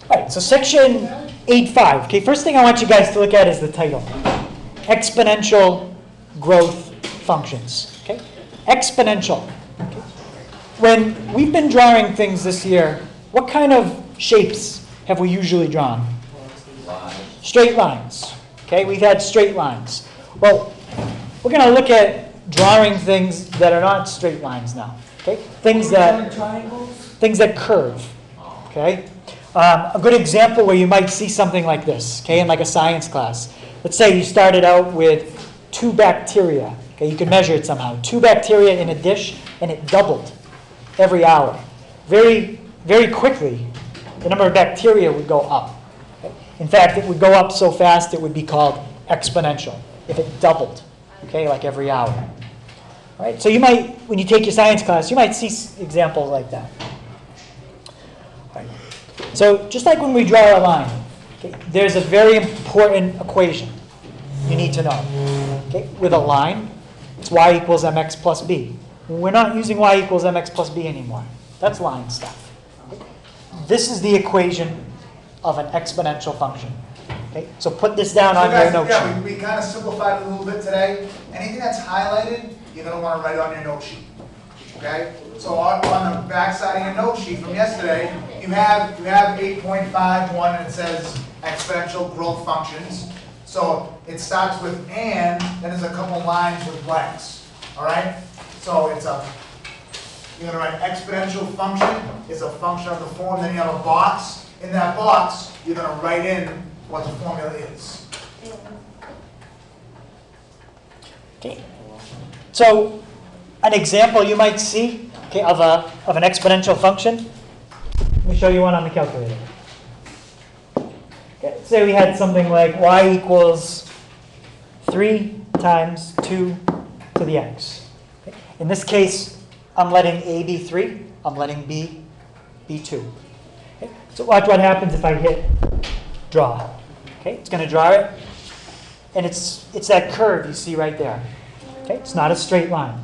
All right, so section 8.5. Okay, first thing I want you guys to look at is the title. Exponential growth functions. Okay, exponential. Okay. When we've been drawing things this year, what kind of shapes have we usually drawn? Straight lines. Okay, we've had straight lines. Well, we're going to look at drawing things that are not straight lines now. Okay, things that curve. Okay, a good example where you might see something like this. Okay, in like a science class. Let's say you started out with 2 bacteria. Okay, you can measure it somehow. 2 bacteria in a dish, and it doubled every hour. Very, very quickly, the number of bacteria would go up. Okay? In fact, it would go up so fast it would be called exponential if it doubled. Okay, like every hour. All right, so you might, when you take your science class, you might see examples like that. All right. So just like when we draw a line, okay, there's a very important equation you need to know. Okay, with a line, it's y equals mx plus b. We're not using y equals mx plus b anymore. That's line stuff. Okay? This is the equation of an exponential function. Okay, so put this down on your note sheet. Yeah, we kind of simplified it a little bit today. Anything that's highlighted, you're going to want to write on your note sheet. Okay? So on the back side of your note sheet from yesterday, you have 8.51 and it says exponential growth functions. So it starts with and, then there's a couple lines with blanks. All right? So it's you're going to write exponential function is a function of the form. Then you have a box. In that box, you're going to write in what the formula is. Okay. So an example you might see, okay, of an exponential function. Let me show you one on the calculator. Okay, say we had something like y equals 3 times 2 to the x. Okay. In this case, I'm letting a be 3. I'm letting b be 2. Okay. So watch what happens if I hit draw. Okay, it's going to draw it, and it's that curve you see right there. Okay, it's not a straight line.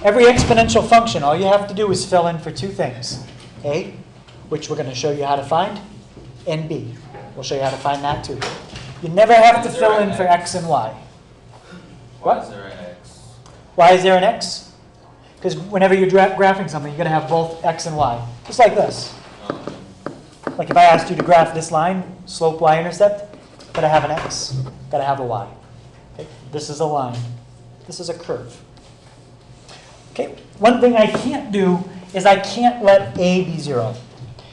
Every exponential function, all you have to do is fill in for 2 things. A, which we're going to show you how to find, and B. We'll show you how to find that too. You never have to fill in for x and y. Why is there an x? Why is there an x? Because whenever you're graphing something, you're going to have both x and y. Just like this. Like if I asked you to graph this line, slope, y-intercept, got to have an x, got to have a y. Okay? This is a line. This is a curve. Okay? One thing I can't do is I can't let a be 0.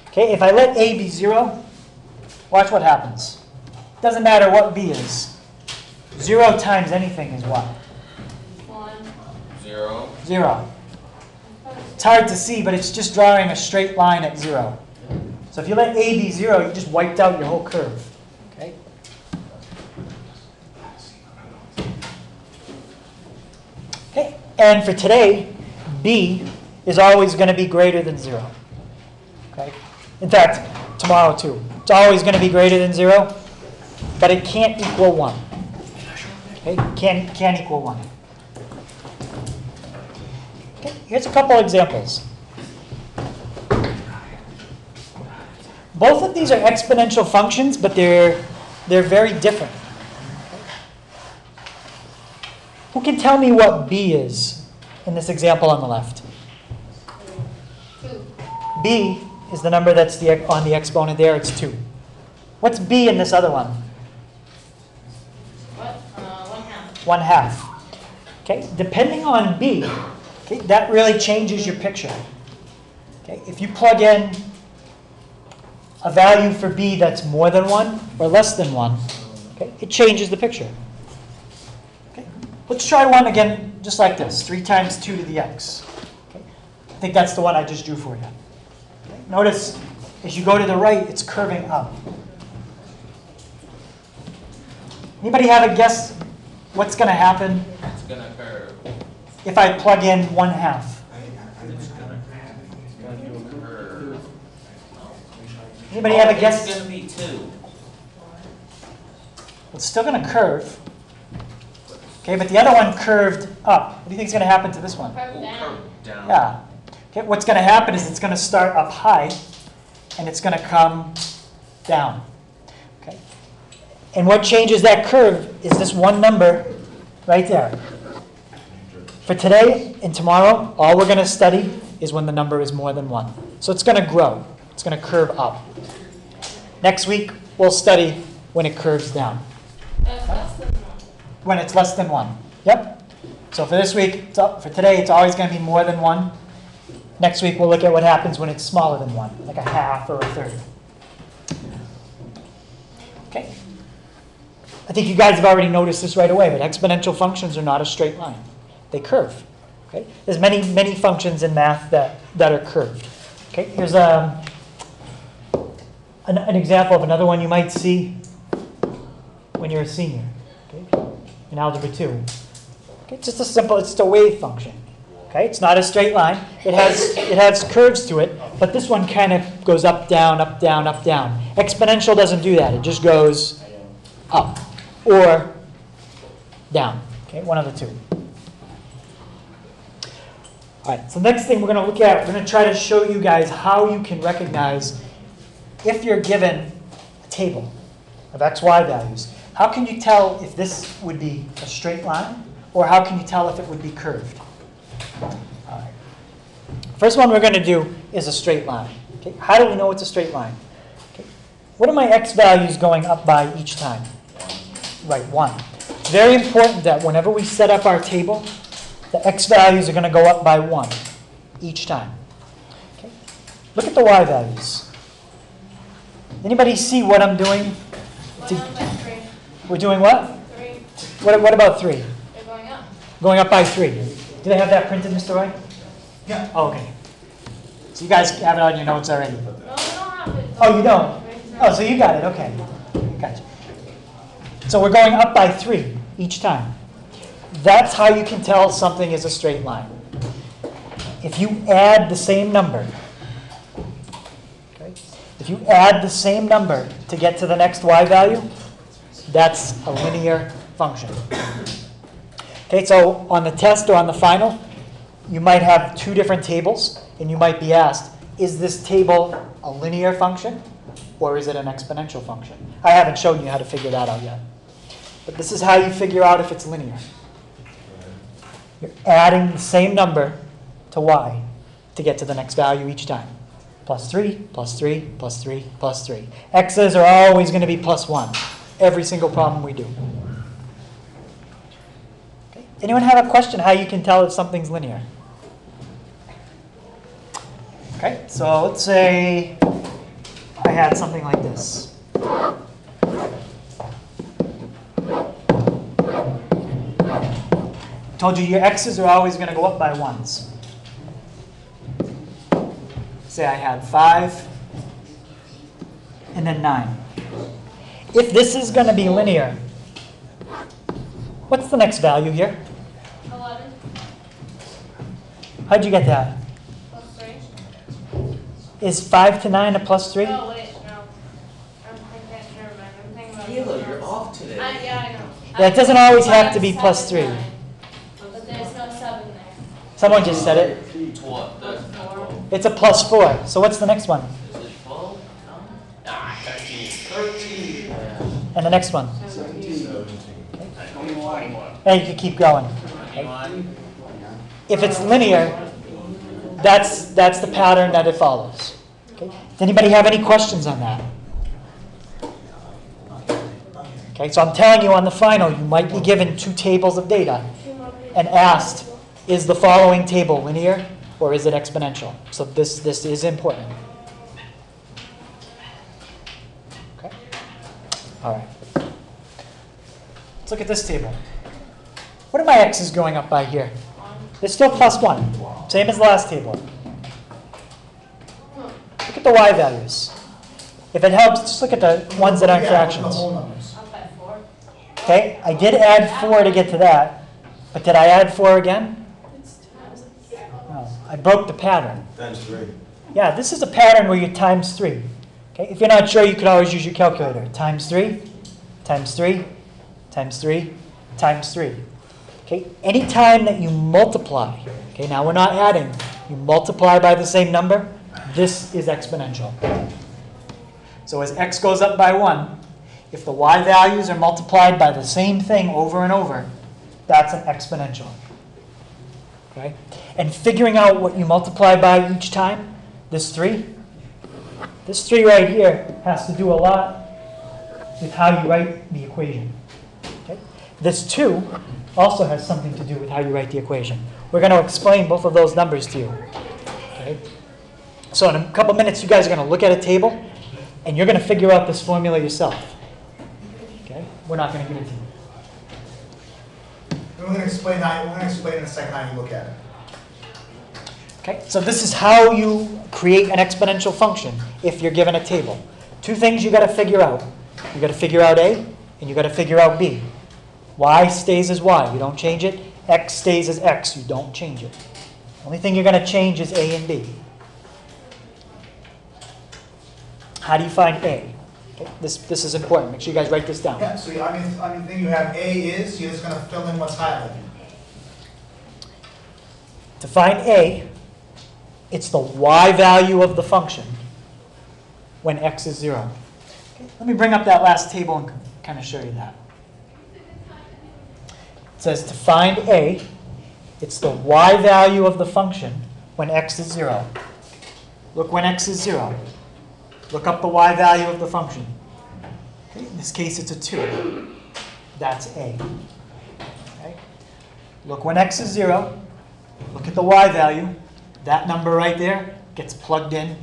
Okay? If I let a be 0, watch what happens. Doesn't matter what b is. 0 times anything is what? 1. 0. 0. It's hard to see, but it's just drawing a straight line at 0. So if you let a be 0, you just wiped out your whole curve. Okay? Okay. And for today, b is always going to be greater than 0. Okay? In fact, tomorrow too. It's always going to be greater than 0, but it can't equal 1. Okay? Can't equal 1. Okay. Here's a couple examples. Both of these are exponential functions, but they're very different. Who can tell me what b is in this example on the left? 2. B is the number that's on the exponent there. It's 2. What's b in this other one? What? 1/2. 1/2. Okay, depending on b, okay, that really changes your picture. Okay, if you plug in a value for b that's more than 1 or less than 1, okay, it changes the picture. Okay, let's try one again, just like this: 3 times 2 to the x. Okay, I think that's the one I just drew for you. Okay, notice as you go to the right, it's curving up. Anybody have a guess what's going to happen? It's going to curve. If I plug in 1/2. It's going to curve. Anybody have a guess? It's going to be 2. It's still going to curve. Okay, but the other one curved up. What do you think is going to happen to this one? Curve down. Yeah. Okay, what's going to happen is it's going to start up high, and it's going to come down. Okay? And what changes that curve is this one number right there. For today and tomorrow, all we're going to study is when the number is more than 1. So it's going to grow. It's going to curve up. Next week, we'll study when it curves down. When it's less than 1. Yep. So for this week, for today, it's always going to be more than 1. Next week, we'll look at what happens when it's smaller than 1, like a half or a third. Okay. I think you guys have already noticed this right away, but exponential functions are not a straight line. They curve. Okay? There's many functions in math that are curved. Okay? Here's an example of another one you might see when you're a senior. Okay? In Algebra 2. Okay? It's just it's a wave function. Okay? It's not a straight line. It has curves to it, but this one kind of goes up, down, up, down, up, down. Exponential doesn't do that. It just goes up or down. Okay? One of the two. All right, so next thing we're going to look at, we're going to try to show you guys how you can recognize if you're given a table of XY values. How can you tell if this would be a straight line, or how can you tell if it would be curved? All right. First one we're going to do is a straight line. Okay? How do we know it's a straight line? Okay. What are my X values going up by each time? Right, 1. It's very important that whenever we set up our table, the X values are going to go up by 1 each time. Okay. Look at the Y values. Anybody see what I'm doing? We're doing what? 3. What about 3? They're going up. Going up by 3. Do they have that printed, Mr. Roy? Yeah. Oh, okay. So you guys have it on your notes already. No, we don't have it. Oh, you don't? Oh, so you got it. Okay. Gotcha. So we're going up by 3 each time. That's how you can tell something is a straight line. If you add the same number, okay, if you add the same number to get to the next Y value, that's a linear function. Okay, so on the test or on the final, you might have 2 different tables, and you might be asked, is this table a linear function, or is it an exponential function? I haven't shown you how to figure that out yet. But this is how you figure out if it's linear. You're adding the same number to Y to get to the next value each time. Plus 3, plus 3, plus 3, plus 3. X's are always going to be plus 1. Every single problem we do. Okay. Anyone have a question how you can tell if something's linear? Okay, so let's say I had something like this. Told you your X's are always going to go up by 1s. Say I had 5 and then 9. If this is going to be linear, what's the next value here? 11. How'd you get that? Plus 3. Is 5 to 9 a plus 3? Oh, wait, no. I'm thinking about Halo, you're off today. Yeah, I know. Yeah, it doesn't always have to be plus 3. 9. But there's no 7 there. Someone just said it. It's what? That's not 12. It's a plus 4. So what's the next one? Is it 12? No? Ah, 13. 13. Yeah. And the next one? 21. And you can keep going. 21. If it's linear, that's the pattern that it follows. Okay? Does anybody have any questions on that? Okay, so I'm telling you on the final, you might be given 2 tables of data and asked, is the following table linear or is it exponential? So this is important. Okay? All right. Let's look at this table. What are my x's going up by here? They're still plus 1, same as the last table. Look at the y values. If it helps, just look at the ones that aren't The fractions. whole numbers. Up by 4. Okay, I did add 4 to get to that, but did I add 4 again? No, I broke the pattern. Times 3. Yeah, this is a pattern where you times 3. Okay, if you're not sure, you could always use your calculator. Times 3, times 3, times 3, times 3. Okay, anytime that you multiply, okay, now we're not adding, you multiply by the same number, this is exponential. So as x goes up by 1, if the y values are multiplied by the same thing over and over, that's an exponential. Okay? And figuring out what you multiply by each time, this 3 right here has to do a lot with how you write the equation. Okay? This 2 also has something to do with how you write the equation. We're going to explain both of those numbers to you. Okay? So in a couple minutes, you guys are going to look at a table, and you're going to figure out this formula yourself. Okay? We're not going to give it to you. And we're going to explain in a second how you look at it. Okay? So this is how you create an exponential function if you're given a table. 2 things you got to figure out. You got to figure out A, and you got to figure out B. Y stays as Y. You don't change it. X stays as X. You don't change it. The only thing you're going to change is A and B. How do you find A? Okay, this is important. Make sure you guys write this down. Yeah, so on your thing you have A is, you're just going to fill in what's highlighted. To find A, it's the Y value of the function when X is 0. Okay, let me bring up that last table and kind of show you that. It says to find A, it's the Y value of the function when X is 0. Look when X is 0. Look up the Y value of the function. Okay, in this case, it's a 2. That's A. Okay. Look when X is 0. Look at the Y value. That number right there gets plugged in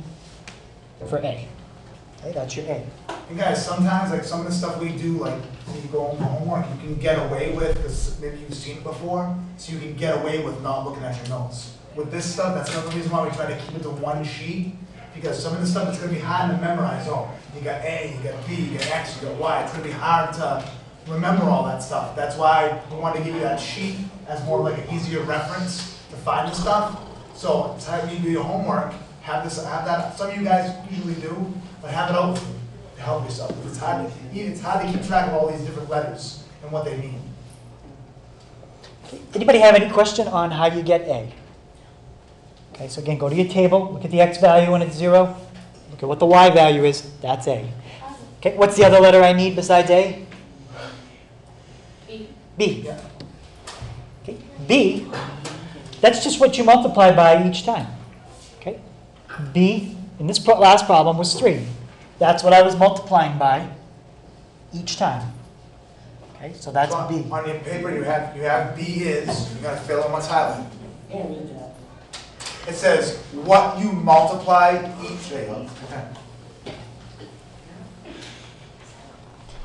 for A. Okay, that's your A. And guys, sometimes, like some of the stuff we do, like when you go home for homework, you can get away with, because maybe you've seen it before, so you can get away with not looking at your notes. With this stuff, that's another reason why we try to keep it to one sheet, because some of the stuff that's going to be hard to memorize. Oh, you got A, you got B, you got X, you got Y. It's going to be hard to remember all that stuff. That's why we wanted to give you that sheet as more like an easier reference to find the stuff. So it's how you do your homework, have that. Some of you guys usually do, but have it out with you to help yourself. It's hard to keep track of all these different letters and what they mean. Anybody have any question on how you get A? Okay, so again, go to your table, look at the X value when it's 0, look at what the Y value is, that's A. Okay, what's the other letter I need besides A? B. B. Yeah. Okay, B, that's just what you multiply by each time. Okay, B, in this last problem, was 3. That's what I was multiplying by each time. Okay, so that's So B. on your paper, you have B is, you got to fill in what's highlighted. It says what you multiply each day.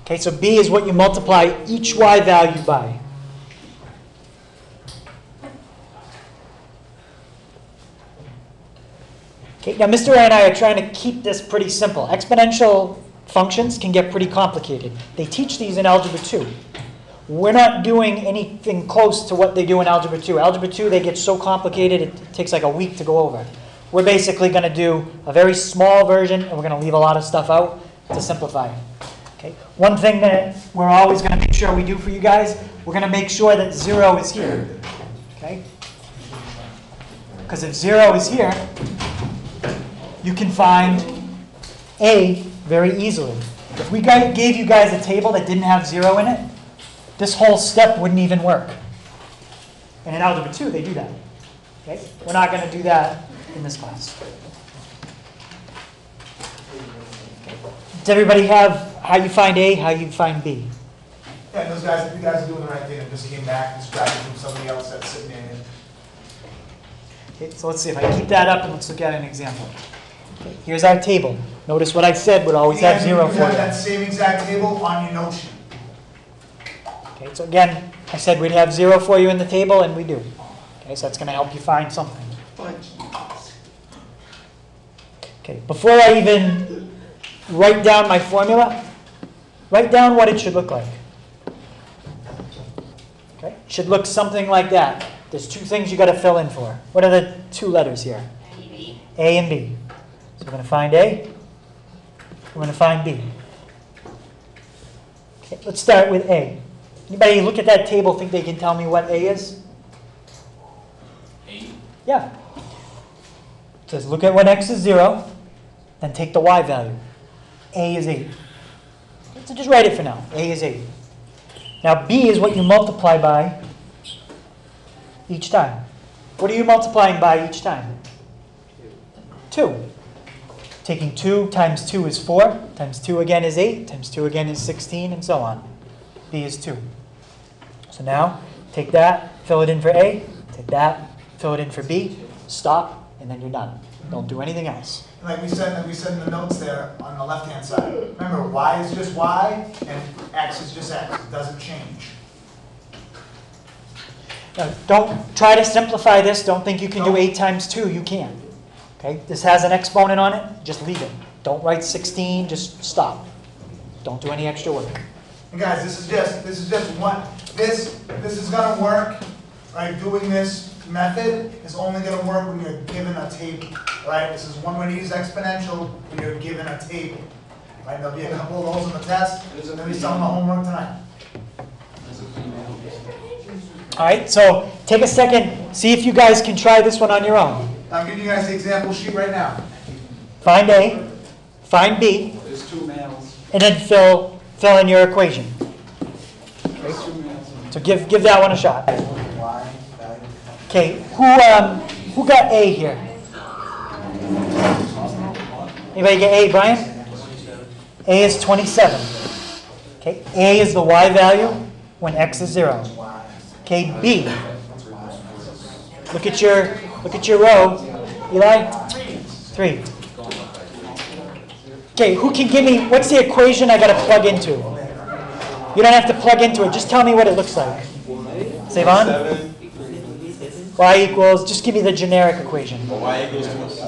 Okay, so B is what you multiply each Y value by. Okay, now Mr. and I are trying to keep this pretty simple. Exponential functions can get pretty complicated. They teach these in Algebra 2. We're not doing anything close to what they do in Algebra 2. Algebra 2, they get so complicated, it takes like a week to go over. We're basically going to do a very small version, and we're going to leave a lot of stuff out to simplify it. Okay? One thing that we're always going to make sure we do for you guys, we're going to make sure that 0 is here. Okay? Because if 0 is here, you can find A very easily. If we gave you guys a table that didn't have 0 in it, this whole step wouldn't even work. And in Algebra 2, they do that. Okay? We're not going to do that in this class. Does everybody have how you find A, how you find B? Yeah, and those guys, if you guys are doing the right thing and just came back and distracted from somebody else that's sitting in it. Okay, so let's see if I keep that up and let's look at an example. Okay, here's our table. Notice what I said would always have 0 for You have you. that same exact table on your note sheet. Okay, so again, I said we'd have 0 for you in the table, and we do. Okay, so that's going to help you find something. Okay, before I even write down my formula, write down what it should look like. Okay, it should look something like that. There's 2 things you got to fill in for. What are the 2 letters here? A and B. So we're going to find A. We're going to find B. Okay, let's start with A. Anybody look at that table think they can tell me what A is? A. Yeah. It says look at when X is 0, then take the Y value. A is 8. So just write it for now. A is 8. Now B is what you multiply by each time. What are you multiplying by each time? 2. Taking 2 times 2 is 4, times 2 again is 8, times 2 again is 16, and so on. B is 2. So now, take that, fill it in for A, take that, fill it in for B, stop, and then you're done. Don't do anything else. Like we said in the notes there on the left-hand side. Remember, y is just y, and x is just x. It doesn't change. Now, don't try to simplify this. Don't think you can do 8 times 2. You can. Okay? This has an exponent on it. Just leave it. Don't write 16. Just stop. Don't do any extra work. And guys, this is just one. This is gonna work. Right? Doing this method is only gonna work when you're given a table. Right? This is one way to use exponential when you're given a table. Right? There'll be a couple of those in the test. There'll be some in the homework tonight. All right, so take a second, see if you guys can try this one on your own. I'm giving you guys the example sheet right now. Find A, find B, There's 2 males. and then fill in your equation. So give that one a shot. Okay, who got A here? Anybody get A, Brian? A is 27. Okay, A is the y value when x is 0. Okay, B. Look at your row. Eli? 3. Okay, who can give me, what's the equation I got to plug into? You don't have to plug into it. Just tell me what it looks like. Savon? Y equals, just give me the generic equation. Y equals y equals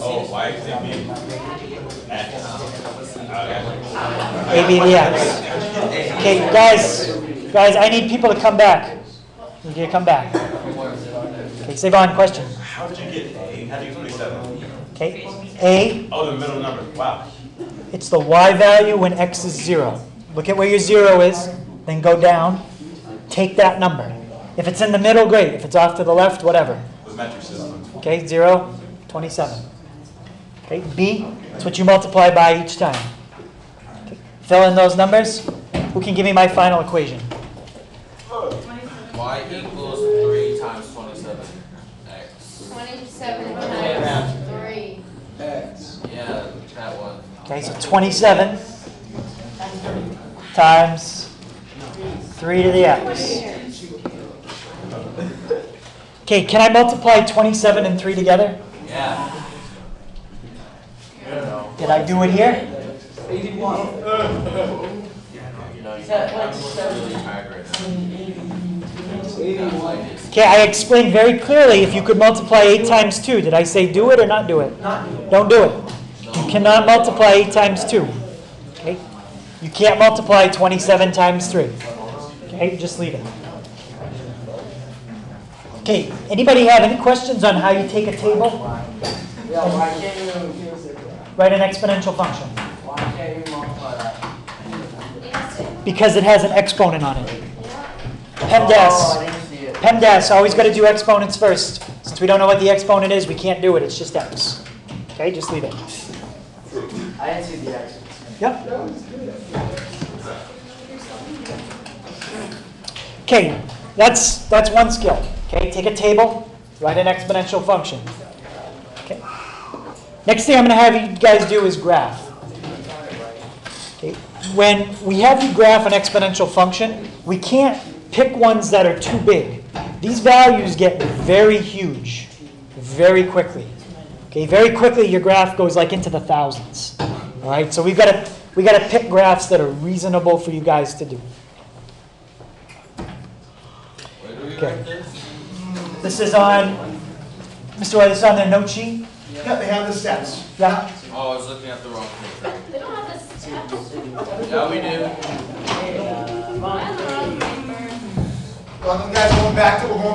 AB. A, B, dx. Okay, guys, I need people to come back. You need to come back. Okay, Savon, question. How did you get A? How did you get 27? Okay, A, Oh, the middle number. Wow. it's the y value when x is 0. Look at where your 0 is, then go down. Take that number. If it's in the middle, great. If it's off to the left, whatever. The metric system. Okay, 0, 27. Okay, B, it's what you multiply by each time. Okay, fill in those numbers. Who can give me my final equation? Y equals 3 times 27. X. 27 times 3. Yeah, that one. Okay, so 27 times 3 to the x. Okay, can I multiply 27 and 3 together? Yeah. Did I do it here? Okay, I explained very clearly if you could multiply 8 times 2. Did I say do it or not do it? Don't do it. You cannot multiply 8 times 2. Okay? You can't multiply 27 times 3. Okay, just leave it. Okay, anybody have any questions on how you take a table? Write an exponential function. Because it has an exponent on it. PEMDAS, always got to do exponents first. Since we don't know what the exponent is, we can't do it. It's just x. Okay, just leave it. I didn't see the x. Yep. Okay, that's one skill. Okay, take a table, write an exponential function. Okay. Next thing I'm going to have you guys do is graph. Okay. When we have you graph an exponential function, we can't pick ones that are too big. These values get very huge very quickly. Okay, very quickly your graph goes like into the thousands. All right, so we got to pick graphs that are reasonable for you guys to do. Okay. This is on, Mr. White, this is on their note sheet? Yeah, they have the steps. Yeah. Oh, I was looking at the wrong thing. They don't have the steps. Yeah, we do. Well, guys, we're going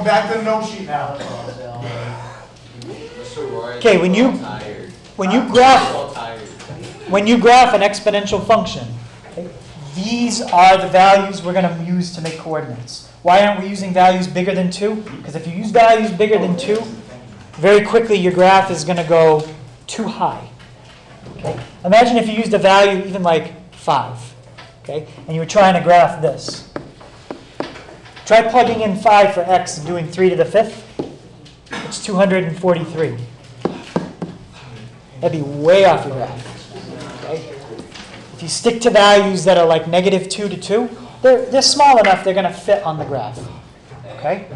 back to the note sheet now. Mr. Roy. Okay, when you graph an exponential function, okay, these are the values we're going to use to make coordinates. Why aren't we using values bigger than 2? Because if you use values bigger than 2, very quickly your graph is going to go too high. Okay? Imagine if you used a value even like 5. Okay? And you were trying to graph this. Try plugging in 5 for x and doing 3 to the 5th. It's 243. That'd be way off your graph. Okay? If you stick to values that are like -2 to 2, they're small enough they're going to fit on the graph. Okay?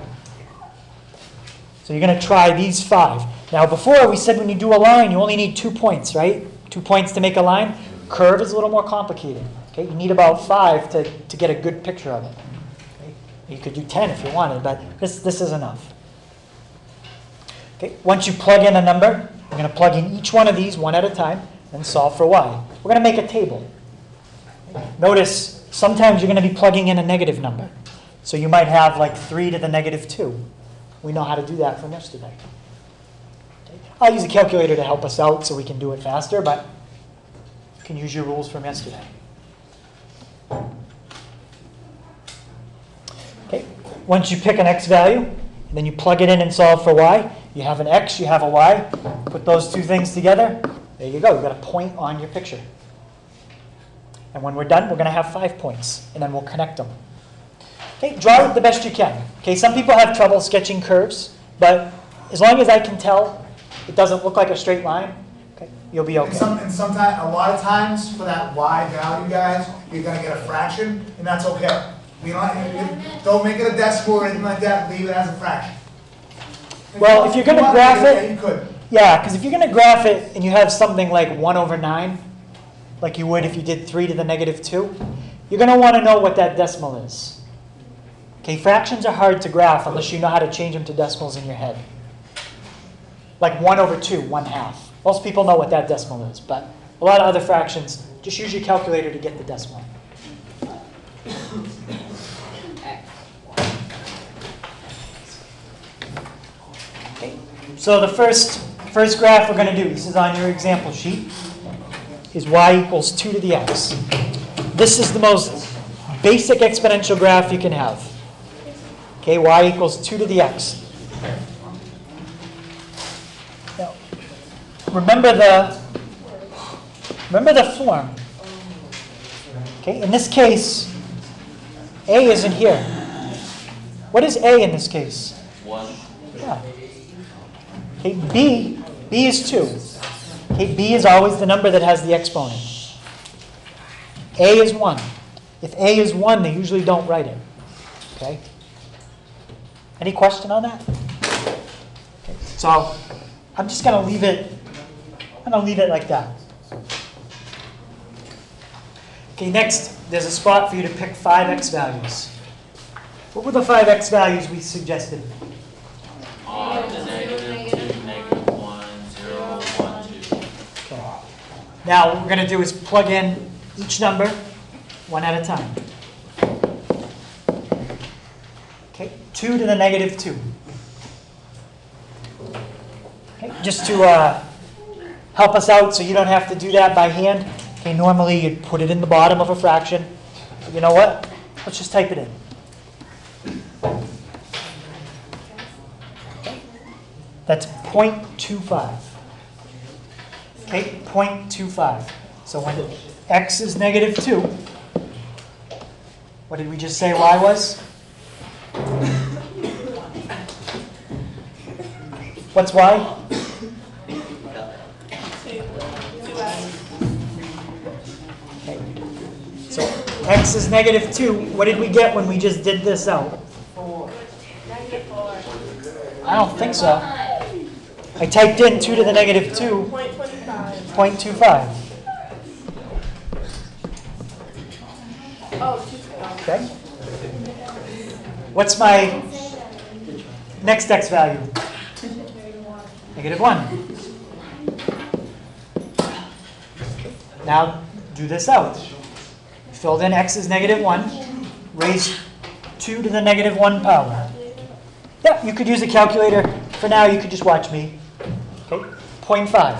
So you're going to try these 5. Now before we said when you do a line you only need 2 points, right? 2 points to make a line. Curve is a little more complicated. Okay? You need about 5 to get a good picture of it. Okay? You could do 10 if you wanted, but this is enough. Okay? Once you plug in a number, you're going to plug in each one of these one at a time and solve for y. We're going to make a table. Notice sometimes you're going to be plugging in a negative number. So you might have like 3 to the -2. We know how to do that from yesterday. Okay. I'll use a calculator to help us out so we can do it faster, but you can use your rules from yesterday. Okay. Once you pick an x value, and then you plug it in and solve for y, you have an x, you have a y. Put those two things together, there you go. You've got a point on your picture. And when we're done, we're going to have 5 points, and then we'll connect them. Okay, draw it the best you can. Okay, some people have trouble sketching curves, but as long as I can tell it doesn't look like a straight line, okay, you'll be okay. And sometimes, a lot of times, for that y value, guys, you're going to get a fraction, and that's okay. Don't make it a decimal or anything like that. Leave it as a fraction. Well, if you're going to graph yeah, it, you could. yeah, because if you're going to graph it and you have something like 1/9, like you would if you did 3 to the -2, you're going to want to know what that decimal is. Okay, fractions are hard to graph unless you know how to change them to decimals in your head. Like 1/2, 1/2. Most people know what that decimal is, but a lot of other fractions, just use your calculator to get the decimal. Okay, so the first graph we're going to do, this is on your example sheet, is y equals 2 to the x. This is the most basic exponential graph you can have. Okay, y equals 2 to the x. Now, remember the form. Okay, in this case, a isn't here. What is a in this case? 1. Yeah. Okay, b is 2. Okay, b is always the number that has the exponent. A is 1. If a is 1, they usually don't write it. Okay? Any question on that? Okay, so I'm just going to leave it. I'm going to leave it like that. Okay, next, there's a spot for you to pick 5 x values. What were the 5 x values we suggested? The -2, -1, 0, 1, 2. Okay. Now what we're going to do is plug in each number one at a time. Okay, 2 to the -2. Okay, just to help us out so you don't have to do that by hand. Okay, normally you'd put it in the bottom of a fraction. But you know what? Let's just type it in. Okay. That's 0.25. Okay, 0.25. So when x is -2, what did we just say y was? What's y? Okay. So x is -2. What did we get when we just did this out? I don't think so. I typed in 2 to the -2. 0.25. Okay. What's my next x value? -1. Now do this out. Filled in x is -1. Raise 2 to the -1 power. Yeah, you could use a calculator. For now, you could just watch me. Okay, 0.5.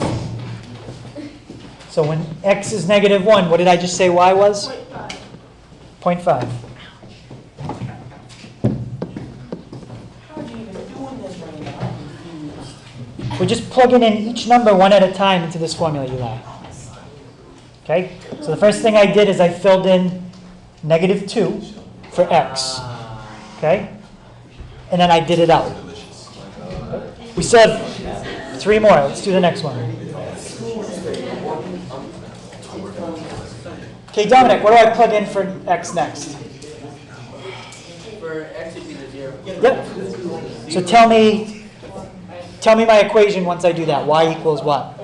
So when x is -1, what did I just say y was? 0.5. We're just plugging in each number one at a time into this formula, Eli. Okay, so the first thing I did is I filled in -2 for x. Okay, and then I did it out. We still have 3 more. Let's do the next one. Okay, Dominic, what do I plug in for x next? For x would be the 0. Yep. So tell me my equation once I do that. Y equals what?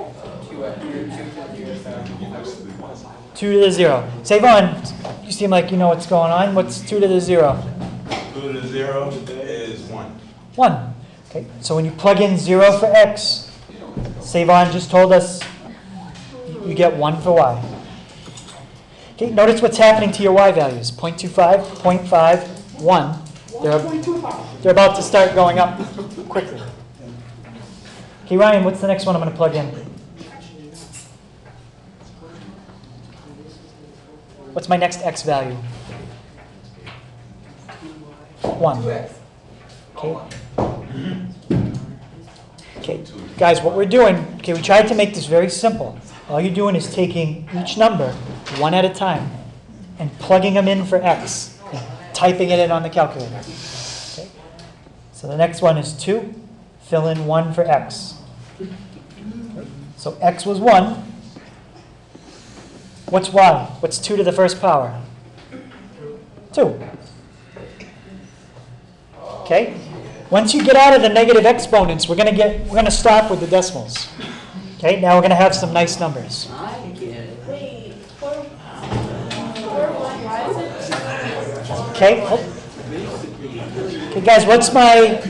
2 to the 0. Savon, you seem like you know what's going on. What's 2 to the 0? 2 to the 0 is 1. 1. Okay, so when you plug in 0 for x, Savon just told us you get 1 for y. Okay, notice what's happening to your y values. 0.25, 0.5, 1. They're about to start going up quickly. Okay, Ryan, what's the next one I'm going to plug in? What's my next x value? 1. Okay. Okay, guys, what we're doing, okay, we tried to make this very simple. All you're doing is taking each number one at a time and plugging them in for x, and typing it in on the calculator. Okay. So the next one is 2. Fill in 1 for x. Okay. So x was 1. What's y? What's 2 to the first power? 2. Okay? Once you get out of the negative exponents, we're going to stop with the decimals. Okay? Now we're going to have some nice numbers. Okay? Okay, guys, what's my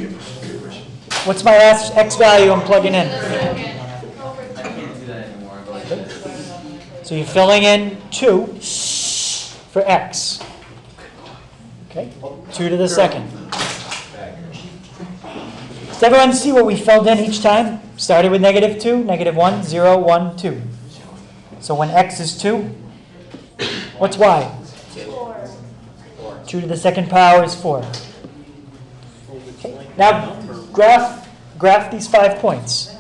last x value I'm plugging in? So you're filling in 2 for x. Okay? 2 to the second. Does everyone see what we filled in each time? Started with -2, -1, 0, 1, 2. So when x is 2, what's y? 2 to the second power is 4. Okay. Now graph these 5 points.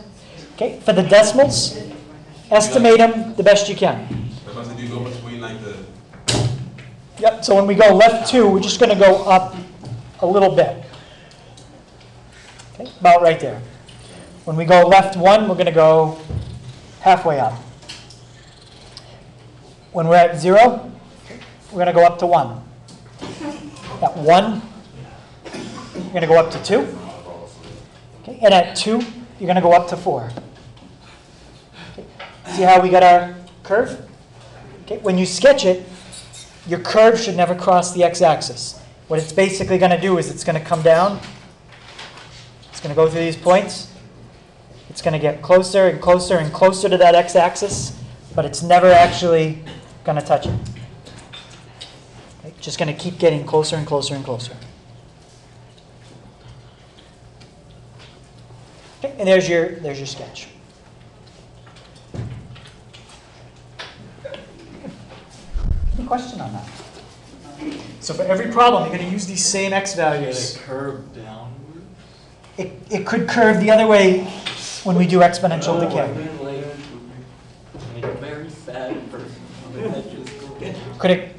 Okay. For the decimals, estimate them the best you can. But did you go between like the... Yep, so when we go left 2, we're just going to go up a little bit. Okay, about right there. When we go left 1, we're going to go halfway up. When we're at 0, we're going to go up to 1. At 1, you're going to go up to 2. Okay, and at 2, you're going to go up to 4. Okay. See how we got our curve? Okay, when you sketch it, your curve should never cross the x-axis. What it's basically going to do is it's going to come down. It's going to go through these points. It's going to get closer and closer and closer to that x-axis, but it's never actually going to touch it. Okay, just going to keep getting closer and closer and closer. Okay, and there's your sketch. Any question on that? So for every problem, you're going to use these same x values. Curve downward. It could curve the other way when we do exponential decay. Like a very sad person.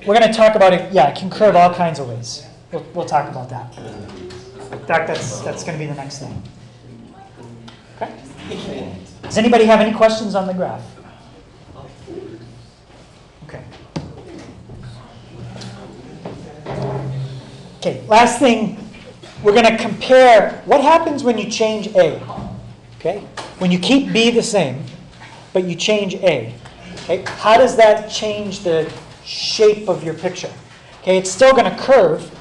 We're going to talk about it. Yeah, it can curve all kinds of ways. We'll talk about that. In fact, that's going to be the next thing. Okay. Does anybody have any questions on the graph? Okay. Okay, last thing, we're going to compare what happens when you change A. Okay? When you keep B the same, but you change A. Okay? How does that change the shape of your picture? Okay, it's still going to curve,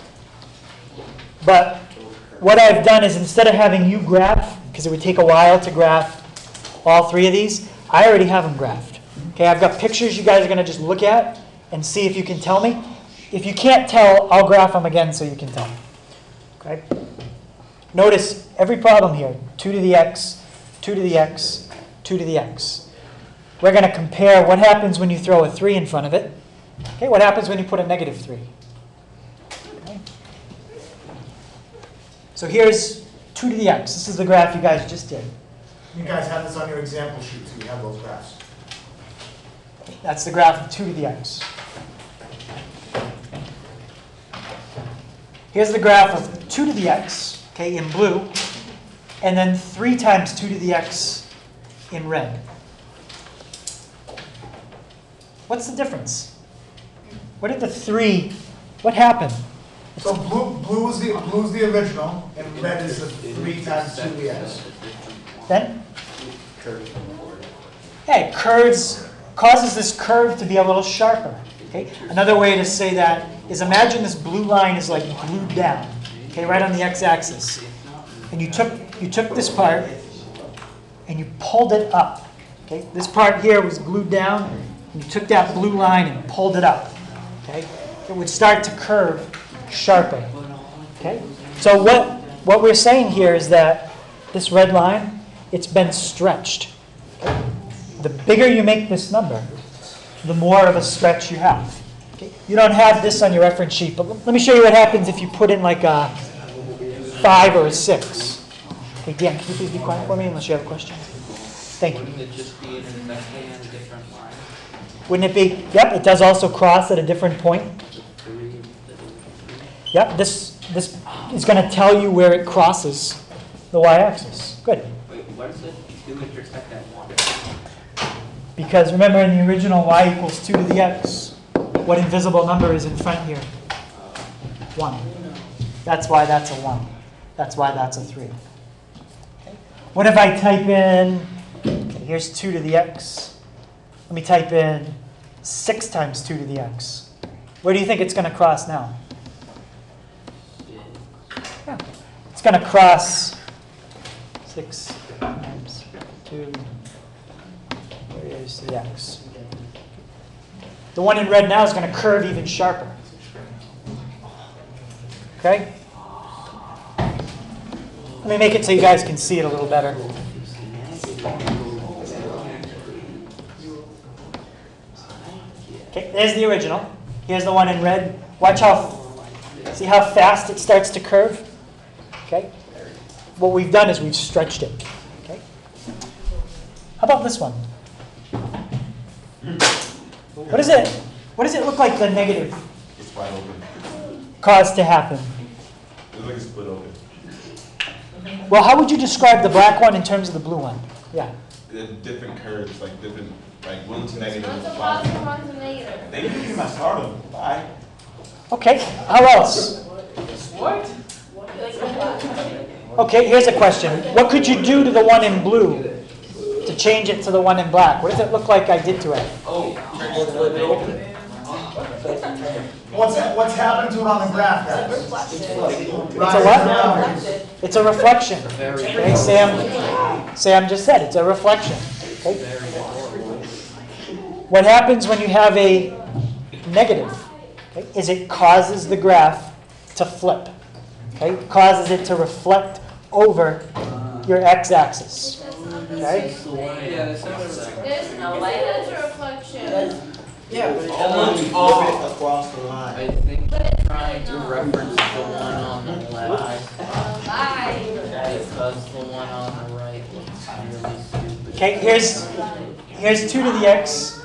but what I've done is instead of having you graph, because it would take a while to graph all 3 of these, I already have them graphed. Okay, I've got pictures you guys are going to just look at and see if you can tell me. If you can't tell, I'll graph them again so you can tell. Okay? Notice every problem here, 2 to the x, 2 to the x, 2 to the x. We're going to compare what happens when you throw a 3 in front of it. Okay, what happens when you put a -3? Okay. So here's 2 to the x. This is the graph you guys just did. You guys have this on your example sheet, so you have those graphs. That's the graph of 2 to the x. Here's the graph of 2 to the x, okay, in blue, and then 3 times 2 to the x in red. What's the difference? What did the 3, what happened? So blue is the original, and red is the 3 times 2 to the x. Then? Yeah, it causes this curve to be a little sharper. Okay? Another way to say that is imagine this blue line is like glued down, okay, right on the x-axis. And you took this part and you pulled it up. Okay? This part here was glued down, and you took that blue line and pulled it up. Okay? It would start to curve sharper. Okay? So what we're saying here is that this red line, it's been stretched. Okay? The bigger you make this number, the more of a stretch you have. Okay? You don't have this on your reference sheet, but let me show you what happens if you put in like a 5 or a 6. Okay, Dan, can you please be quiet for me unless you have a question? Thank you. Wouldn't it just be exactly on a different line? Wouldn't it be? Yep, it does also cross at a different point. Yep, this is going to tell you where it crosses the y-axis. Good. Wait, what does it do with respect to 1? Because remember in the original y equals 2 to the x, what invisible number is in front here? 1. That's why that's a 1. That's why that's a 3. Okay. What if I type in, okay, here's 2 to the x. Let me type in 6 times 2 to the x. Where do you think it's going to cross now? Yeah. It's going to cross 6 times 2. Where is the x? The one in red now is going to curve even sharper. Okay? Let me make it so you guys can see it a little better. Okay, there's the original. Here's the one in red. Watch see how fast it starts to curve? Okay? What we've done is we've stretched it. Okay? How about this one? What does it look like the negative It's wide open. caused to happen? It looks like it's split open. Well, how would you describe the black one in terms of the blue one? Yeah. The different curves, like different, like one's negative, One's a one's positive, positive. one's a negative. Thank you, my starter. Bye. Okay, how else? Okay, here's a question. What could you do to the one in blue to change it to the one in black? What does it look like I did to it? What's happened to it on the graph, guys? It's a what? It's a reflection. Okay, Sam just said it's a reflection. Okay? What happens when you have a negative, okay, is it causes the graph to flip. Okay? It causes it to reflect over your x-axis. Okay? There's no way that's a reflection. Yeah, but it Almost doesn't all. move it across the line. I think you're trying to reference the one on the left Bye. because the one on the right looks really stupid. Okay, here's 2 to the x.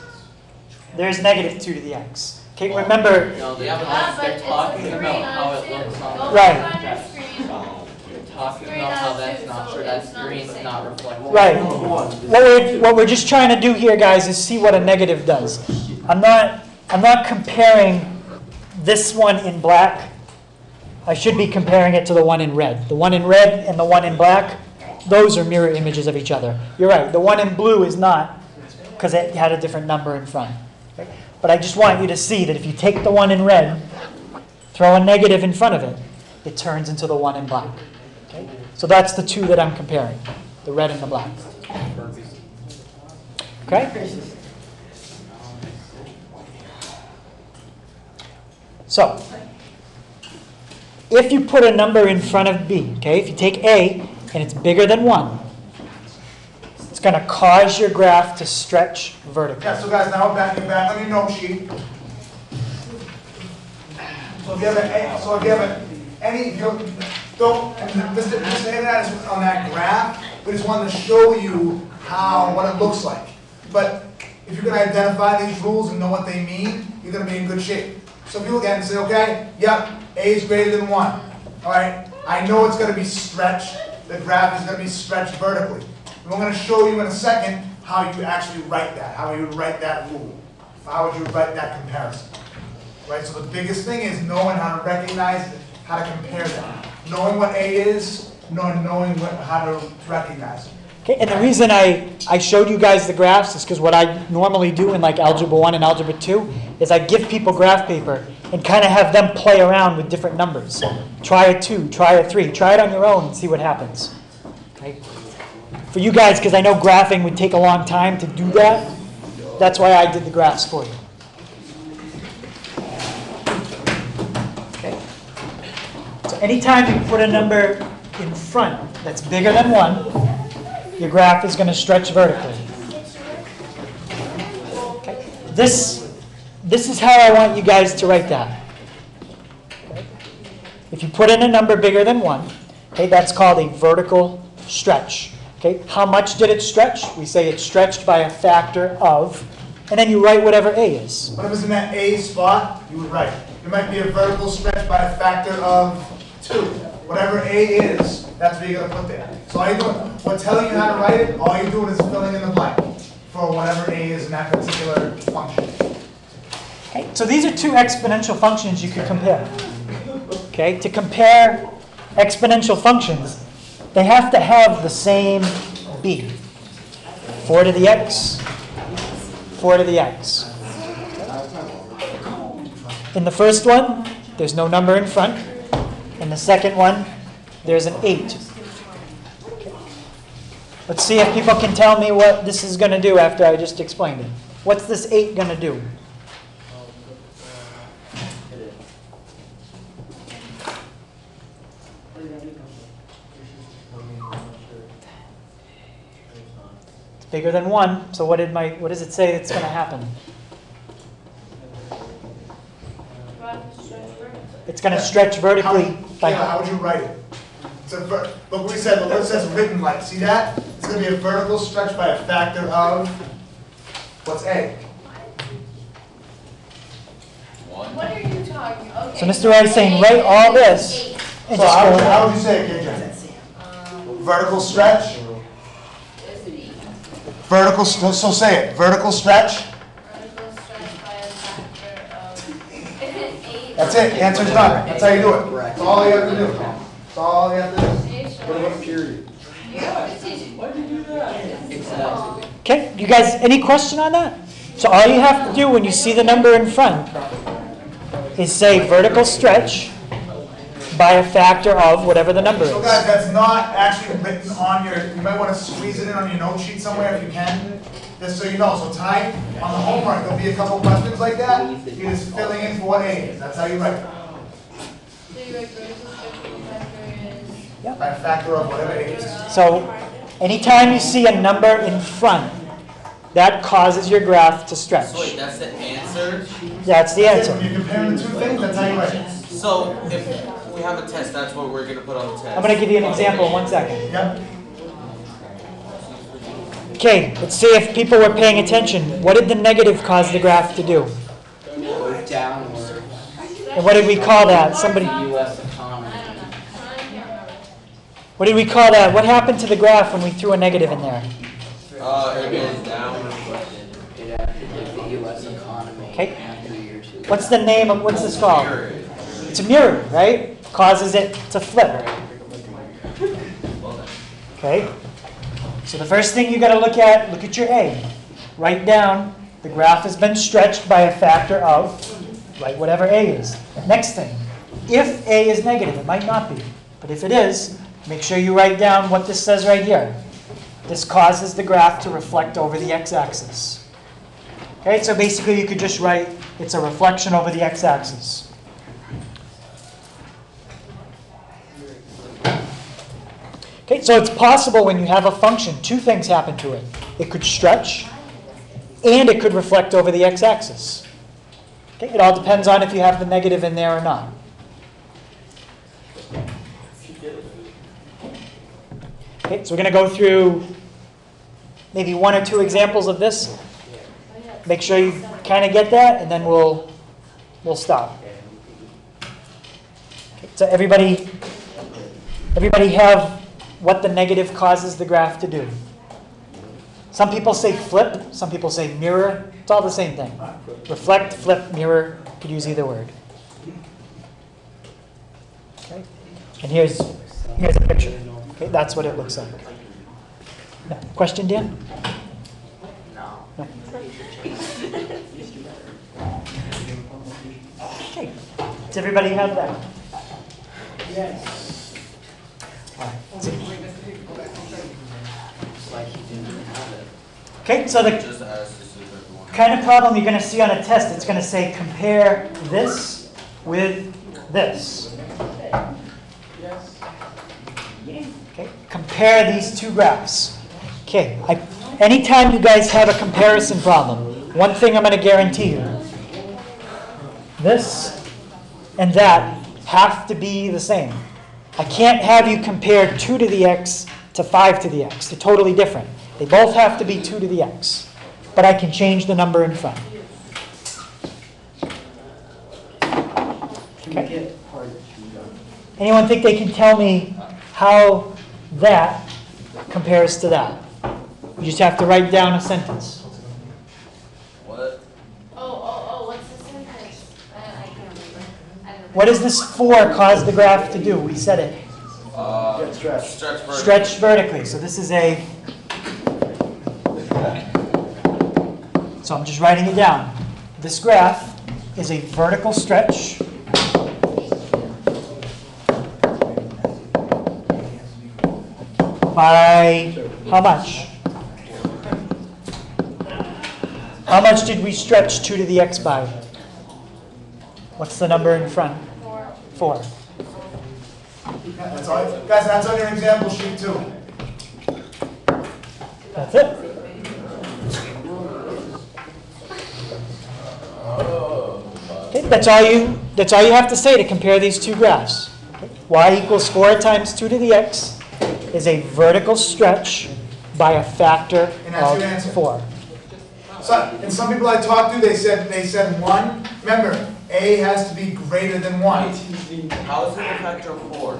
There's negative 2 to the x. Okay, remember, No, they're But they're it's a talking screen about how on it two. looks on Go the Right. back on your screen. They're talking about how that's not true. That screen's not reflecting. right. What we're just trying to do here, guys, is see what a negative does. I'm not comparing this one in black. I should be comparing it to the one in red. The one in red and the one in black, those are mirror images of each other. You're right. The one in blue is not because it had a different number in front. Okay? But I just want you to see that if you take the one in red, throw a negative in front of it, it turns into the one in black. Okay? So that's the two that I'm comparing, the red and the black. Okay? So, if you put a number in front of B, okay, if you take A and it's bigger than 1, it's going to cause your graph to stretch vertically. Yeah, so guys, now back on your note sheet. So if you have Mr. Hager is on that graph, we just wanted to show you what it looks like. But if you can identify these rules and know what they mean, you're going to be in good shape. So if you look at it and say, okay, yep, A is greater than 1. All right, I know it's going to be stretched. The graph is going to be stretched vertically. And I'm going to show you in a second how you actually write that, how you would write that rule, how would you write that comparison. Right, so the biggest thing is knowing how to recognize, how to compare them. Knowing what A is, knowing how to recognize it. Okay, and the reason I showed you guys the graphs is because what I normally do in like Algebra 1 and Algebra 2 is I give people graph paper and kind of have them play around with different numbers. Try a 2, try a 3, try it on your own and see what happens. Okay? For you guys, because I know graphing would take a long time to do that, that's why I did the graphs for you. Okay? So anytime you put a number in front that's bigger than 1, your graph is going to stretch vertically. Okay. This is how I want you guys to write that. Okay. If you put in a number bigger than 1, okay, that's called a vertical stretch. Okay. How much did it stretch? We say it stretched by a factor of, and then you write whatever A is. Whatever's in that A spot, you would write. It might be a vertical stretch by a factor of 2. Whatever A is, that's what you're going to put there. So all you're doing, we're telling you how to write it, all you're doing is filling in the blank for whatever A is in that particular function. Okay, so these are two exponential functions you could compare. Okay, to compare exponential functions, they have to have the same b. 4 to the x, 4 to the x. In the first one, there's no number in front. In the second one, there's an 8. Let's see if people can tell me what this is going to do after I just explained it. What's this 8 going to do? It's bigger than 1, so what does it say that's going to happen? It's going to stretch vertically. How would you write it? Look what we said. Look what it says written like. See that? It's going to be a vertical stretch by a factor of, what's A? 1. What are you talking? Okay. So Mr. Wright is saying write all this and So just how go would you say it, KJ? Vertical stretch? Vertical, so say it. Vertical stretch? Vertical stretch by a factor of 8. That's it. Answer's done. That's how you do it. That's all you have to do. That's all you have to do. What about period? Exactly. Okay, you guys, any question on that? So all you have to do when you see the number in front is say vertical stretch by a factor of whatever the number So is. guys, that's not actually written on your, you might want to squeeze it in on your note sheet somewhere if you can, just so you know. So tonight, on the homework, there'll be a couple questions like that. You're just filling in for what A is. That's how you write it. So you write vertical stretch by a factor is. By a factor of whatever A is. So anytime you see a number in front, that causes your graph to stretch. So wait, that's the answer? That's the That's it. answer. When you're comparing the two things, that's how you write it. So if we have a test, that's what we're going to put on the test. I'm going to give you an example in 1 second. Yep. Okay, let's see if people were paying attention. What did the negative cause the graph to do? Go downward. And what did we call that? Somebody, U.S. economy. what did we call that? What happened to the graph when we threw a negative in there? It goes down. It acted like the U.S. economy. Okay. After year 2. What's the name of, what's this called? It's a mirror, right? Causes it to flip. Okay? So the first thing you got to look at your A. Write down, the graph has been stretched by a factor of, write whatever A is. Next thing, if A is negative, it might not be, but if it is, make sure you write down what this says right here. This causes the graph to reflect over the x-axis. Okay, so basically you could just write, it's a reflection over the x-axis. Okay, so it's possible when you have a function, two things happen to it. It could stretch, and it could reflect over the x-axis. Okay, it all depends on if you have the negative in there or not. Okay, so we're going to go through maybe 1 or 2 examples of this. Make sure you kind of get that, and then we'll stop. Okay, so everybody have what the negative causes the graph to do. Some people say flip, some people say mirror. It's all the same thing. Reflect, flip, mirror. You could use either word. Okay. And here's a picture. Okay, that's what it looks like. No. Question, Dan? No. No. Okay. Does everybody have that? Yes. All right. It's like you didn't have it. Okay, so the Just ask this if everyone. kind of problem you're going to see on a test, it's going to say compare this with this. Okay, compare these two graphs. Okay, anytime you guys have a comparison problem, one thing I'm going to guarantee you, this and that have to be the same. I can't have you compare 2 to the x to 5 to the x. They're totally different. They both have to be 2 to the x. But I can change the number in front. Okay. Anyone think they can tell me how that compares to that? You just have to write down a sentence. What? What's the sentence? I can't remember. I don't know. What does this 4 cause the graph to do? We said it. Stretch vertically. Stretch vertically. So this is a... So I'm just writing it down. This graph is a vertical stretch by how much? How much did we stretch 2 to the x by? What's the number in front? 4. That's all. Guys, that's on your example sheet too. That's it. Okay, that's all you have to say to compare these two graphs. Okay, y equals 4 times 2 to the x is a vertical stretch by a factor And that's your of answer. 4. So, and some people I talked to, they said 1. Remember, a has to be greater than 1. How is it a factor of 4?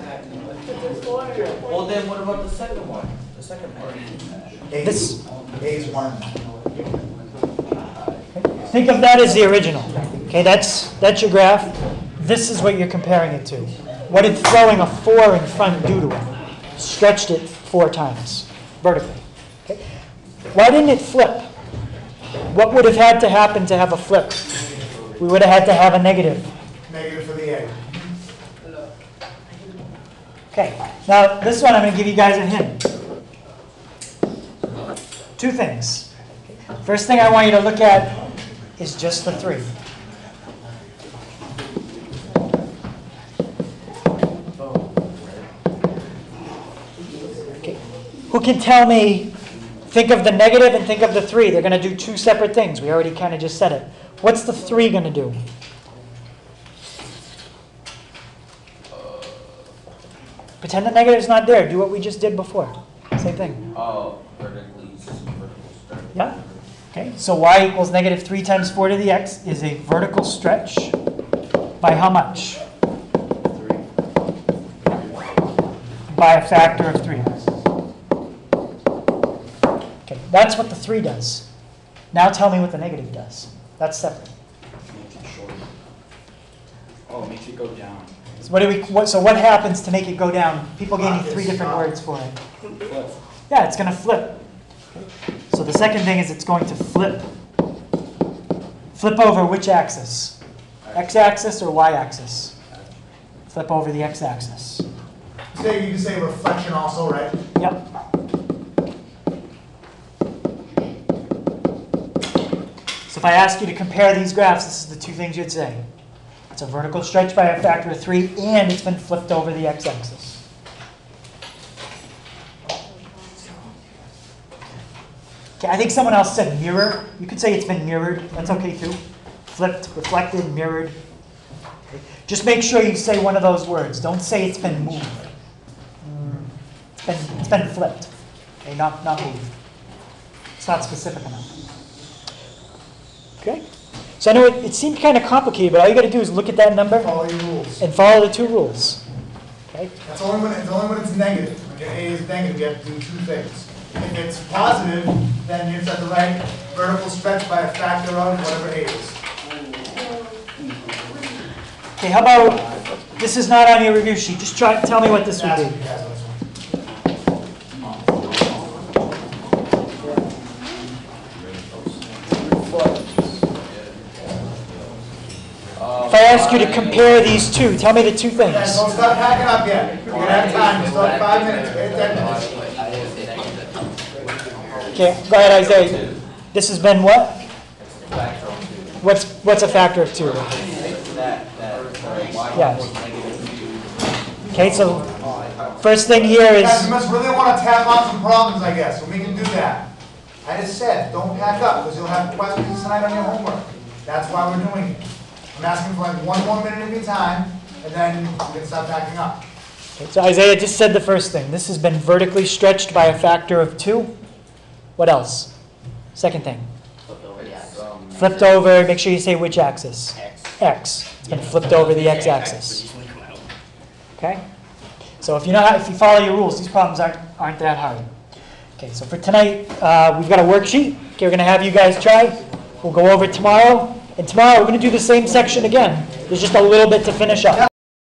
Well, then what about the second one? The second part? A is 1. Think of that as the original. Okay, that's your graph. This is what you're comparing it to. What did throwing a 4 in front do to it? Stretched it 4 times vertically. Okay. Why didn't it flip? What would have had to happen to have a flip? We would have had to have a negative. Negative for the A. Okay, now this one I'm going to give you guys a hint. 2 things. First thing I want you to look at is just the 3. Okay. Who can tell me, think of the negative and think of the 3. They're going to do 2 separate things. We already kind of just said it. What's the 3 going to do? Pretend the negative's not there. Do what we just did before. Same thing. Oh, vertical stretch. Yeah? Okay, so y equals negative 3 times 4 to the x is a vertical stretch by how much? 3. By a factor of 3. Okay, that's what the 3 does. Now tell me what the negative does. That's separate. Makes it shorter. Oh, it makes it go down. So what happens to make it go down? People gave me 3 different words for it. Flip. Yeah, it's going to flip. Okay. So the second thing is it's going to flip. Flip over which axis? X-axis or y-axis? Flip over the x-axis. You can say reflection also, right? Yep. So if I ask you to compare these graphs, this is the 2 things you'd say. It's a vertical stretch by a factor of 3, and it's been flipped over the x-axis. Okay, I think someone else said mirror. You could say it's been mirrored. That's okay too. Flipped, reflected, mirrored. Okay. Just make sure you say one of those words. Don't say it's been moved. It's been flipped. Okay, not moved. It's not specific enough. Okay? So I know it seemed kind of complicated, but all you got to do is look at that number Follow your rules. and follow the two rules. Okay? That's only when it's negative. When your A is negative, you have to do two things. If it's positive, then you set the right vertical stretch by a factor of whatever A is. Okay, how about, this is not on your review sheet. Just tell me what this would That's be. what you guys on this one. If I ask you to compare these two, tell me the two Guys, things. don't start packing up yet. You're gonna have time. You still have 5 minutes. Pay attention. I didn't say negative. Okay, go ahead, Isaiah. This has been what? Factor of 2. What's a factor of 2? Yes. Okay, so first thing here Guys, is, you must really want to tap on some problems, I guess, so we can do that. I just said, don't pack up, because you'll have questions tonight on your homework. That's why we're doing it. I'm asking for like 1 more minute of your time, and then you can start packing up. okay, so Isaiah just said the first thing. This has been vertically stretched by a factor of 2. What else? Second thing. Flipped over, make sure you say which axis. X. It's been flipped over the x-axis. Okay? So if you follow your rules, these problems aren't that hard. Okay, so for tonight, we've got a worksheet. Okay, we're going to have you guys try. We'll go over it tomorrow. And tomorrow, we're going to do the same section again. There's just a little bit to finish up.